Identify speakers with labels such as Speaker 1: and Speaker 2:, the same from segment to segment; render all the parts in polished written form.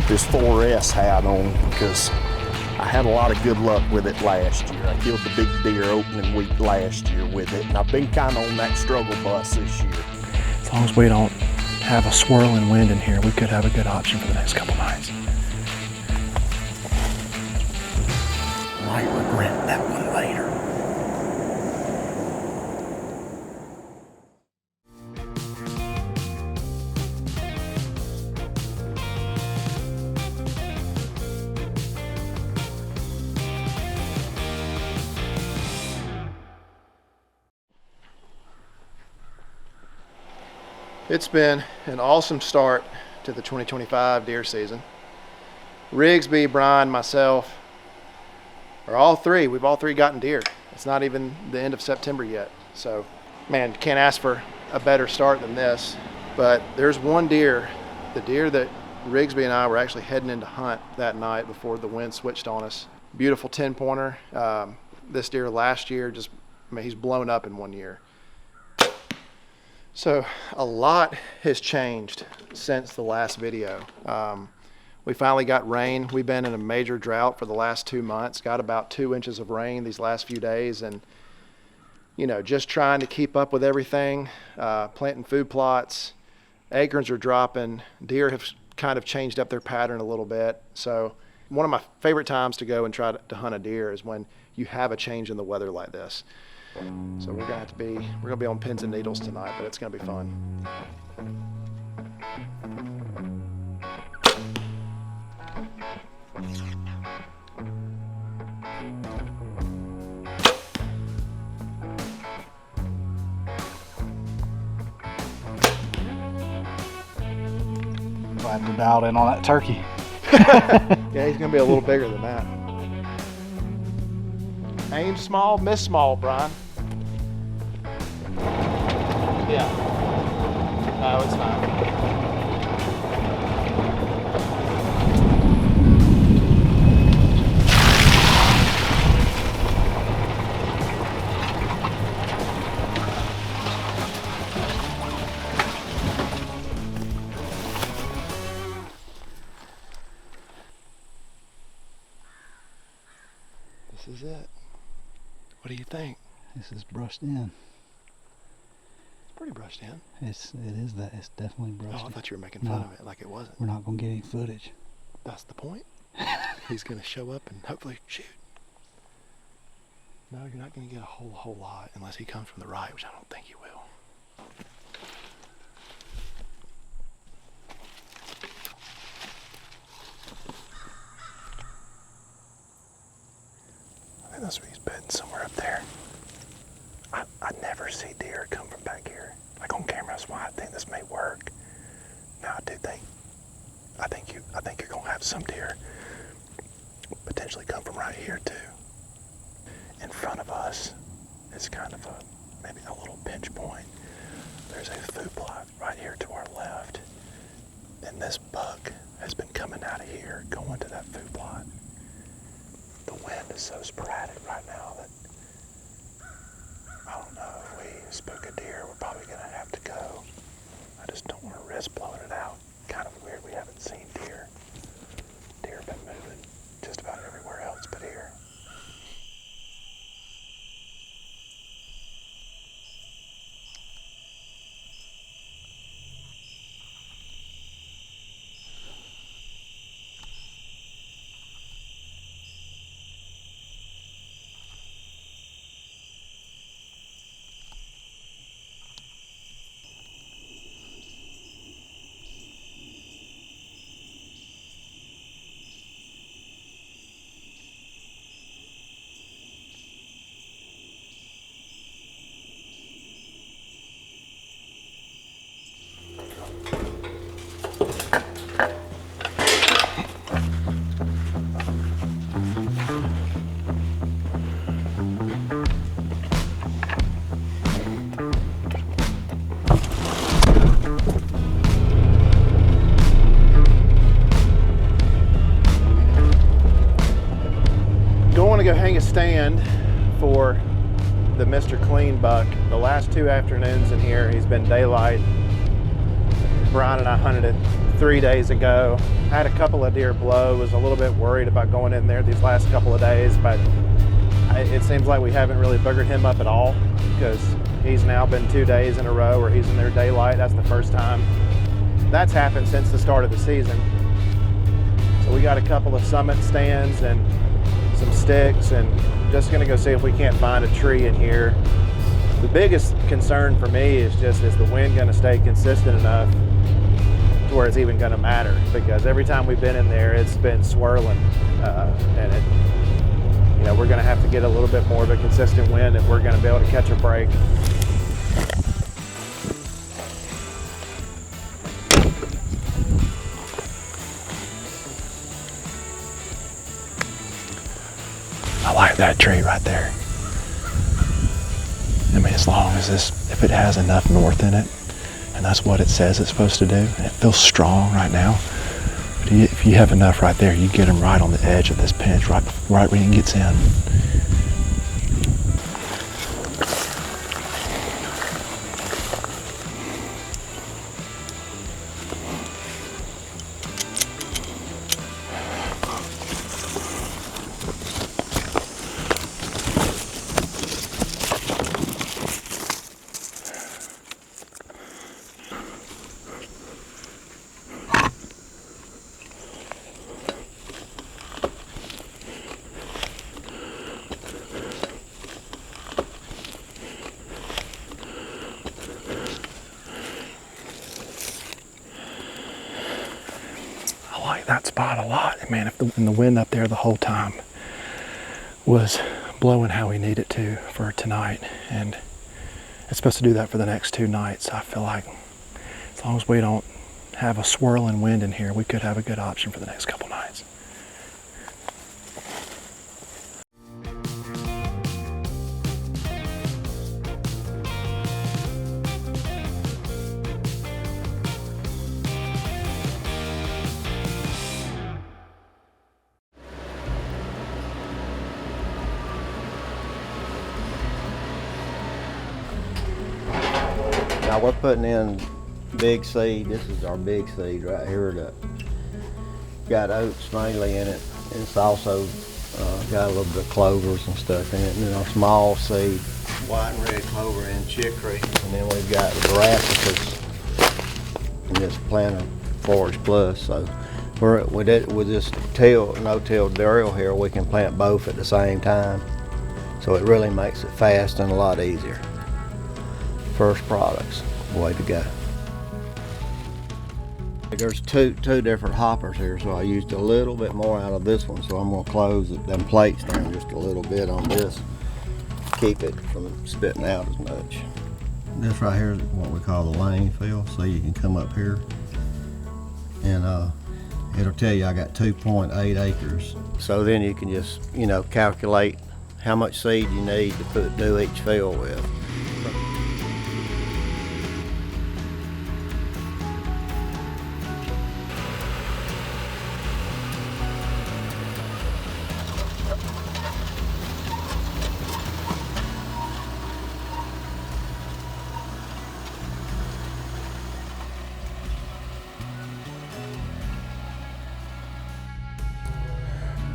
Speaker 1: put this 4S hat on because I had a lot of good luck with it last year. I killed the big deer opening week last year with it, and I've been kind of on that struggle bus this year.
Speaker 2: As long as we don't have a swirling wind in here, we could have a good option for the next couple nights.
Speaker 1: I might regret that one later.
Speaker 3: It's been an awesome start to the 2025 deer season. Rigsby, Brian, myself, we've all three gotten deer. It's not even the end of September yet. So, man, you can't ask for a better start than this. But there's one deer, the deer that Rigsby and I were actually heading in to hunt that night before the wind switched on us. Beautiful 10-pointer. This deer last year, he's blown up in 1 year. So a lot has changed since the last video. We finally got rain. We've been in a major drought for the last 2 months, got about 2 inches of rain these last few days, and just trying to keep up with everything, planting food plots. Acorns are dropping. Deer have kind of changed up their pattern a little bit. So one of my favorite times to go and try to hunt a deer is when you have a change in the weather like this. So we're gonna be on pins and needles tonight, but it's gonna be fun.
Speaker 2: Glad we dialed in on that turkey.
Speaker 3: Yeah, he's gonna be a little bigger than that. Aim small, miss small, Brian. Yeah. No, it's fine. This is it. What do you think?
Speaker 2: This is brushed in.
Speaker 3: It's pretty brushed in.
Speaker 2: It's definitely brushed.
Speaker 3: Oh, I thought you were making fun of it like it wasn't.
Speaker 2: We're not gonna get any footage.
Speaker 3: That's the point. He's gonna show up and hopefully shoot. No, you're not gonna get a whole lot unless he comes from the right, which I don't think he will. I think that's where he's bedding, somewhere up there. I never see deer come from back here. Like on camera, that's why I think this may work. Now I think you're gonna have some deer potentially come from right here too. In front of us is kind of maybe a little pinch point. There's a food plot right here to our left. And this buck has been coming out of here, going to that food plot. The wind is so sporadic right now that I don't know if we spook a deer, we're probably gonna have to go. I just don't want to risk blowing it out. Kind of weird we haven't seen deer. Deer have been moving just about everywhere else but here. Go hang a stand for the Mr. Clean buck. The last 2 afternoons in here, he's been daylight.
Speaker 4: Brian and I hunted it 3 days ago. Had a couple of deer blow. Was a little bit worried about going in there these last couple of days, but it seems like we haven't really boogered him up at all, because he's now been 2 days in a row where he's in there daylight. That's the first time that's happened since the start of the season. So we got a couple of summit stands and some sticks, and just gonna go see if we can't find a tree in here. The biggest concern for me is just, is the wind gonna stay consistent enough to where it's even gonna matter? Because every time we've been in there, it's been swirling, and it, you know, we're gonna have to get a little bit more of a consistent wind if we're gonna be able to catch a break.
Speaker 2: I like that tree right there. I mean, as long as if it has enough north in it, and that's what it says it's supposed to do, and it feels strong right now, but if you have enough right there, you get him right on the edge of this pinch, right when he gets in. I like that spot a lot. Man, if the wind up there the whole time was blowing how we need it to for tonight, and it's supposed to do that for the next 2 nights, I feel like as long as we don't have a swirling wind in here, we could have a good option for the next couple nights.
Speaker 5: Now we're putting in big seed. This is our big seed right here that got oats mainly in it. And it's also got a little bit of clovers and stuff in it. And then our small seed, white and red clover and chicory. And then we've got the brassicas and this Plantler Forage Plus. So with this no-till drill here, we can plant both at the same time. So it really makes it fast and a lot easier. First products, way to go. There's two different hoppers here, so I used a little bit more out of this one, so I'm gonna close them plates down just a little bit on this, keep it from spitting out as much. This right here is what we call the lane fill, so you can come up here and it'll tell you I got 2.8 acres. So then you can just, you know, calculate how much seed you need to do each fill with.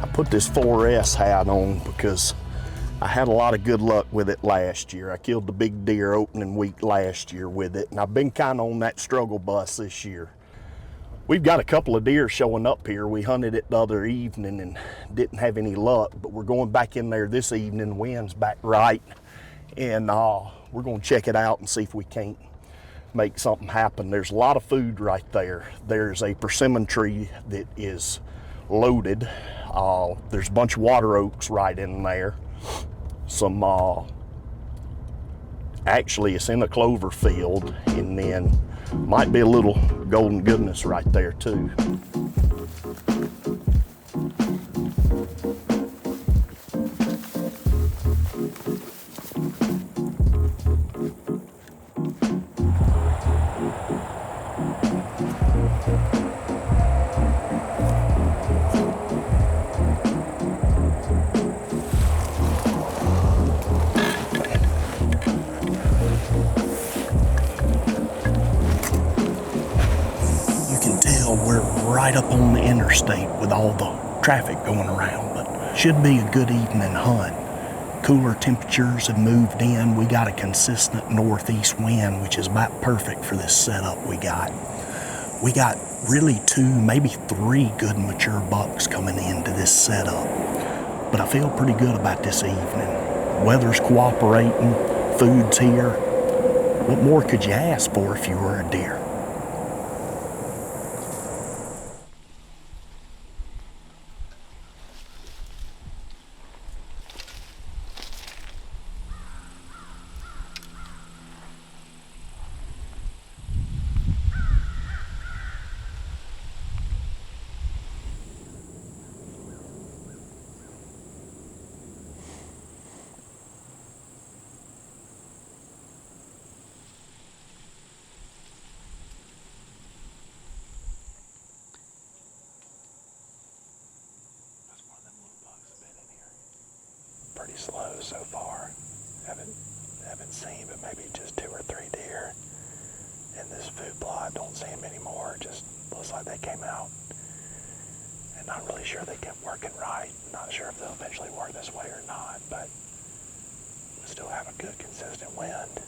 Speaker 1: I put this 4S hat on because I had a lot of good luck with it last year. I killed the big deer opening week last year with it, and I've been kind of on that struggle bus this year. We've got a couple of deer showing up here. We hunted it the other evening and didn't have any luck, but we're going back in there this evening. Wind's back right, and we're going to check it out and see if we can't make something happen. There's a lot of food right there. There's a persimmon tree that is loaded. There's a bunch of water oaks right in there. Some, actually it's in a clover field, and then might be a little golden goodness right there too. right up on the interstate with all the traffic going around, but should be a good evening hunt. Cooler temperatures have moved in. We got a consistent northeast wind, which is about perfect for this setup we got. We got really 2, maybe 3 good mature bucks coming into this setup. But I feel pretty good about this evening. Weather's cooperating, food's here. What more could you ask for if you were a deer?
Speaker 3: Pretty slow so far. Haven't seen but maybe just 2 or 3 deer in this food plot. Don't see them anymore. Just looks like they came out. And not really sure they kept working right. Not sure if they'll eventually work this way or not, but we still have a good consistent wind.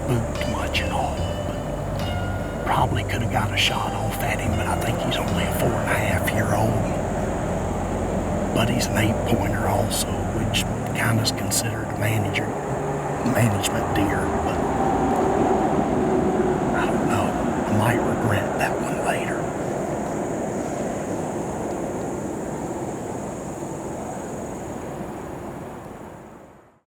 Speaker 1: spooked much at all. Probably could have got a shot off at him, but I think he's only a 4.5-year-old. But he's an 8-pointer also, which kind of is considered a management deer. But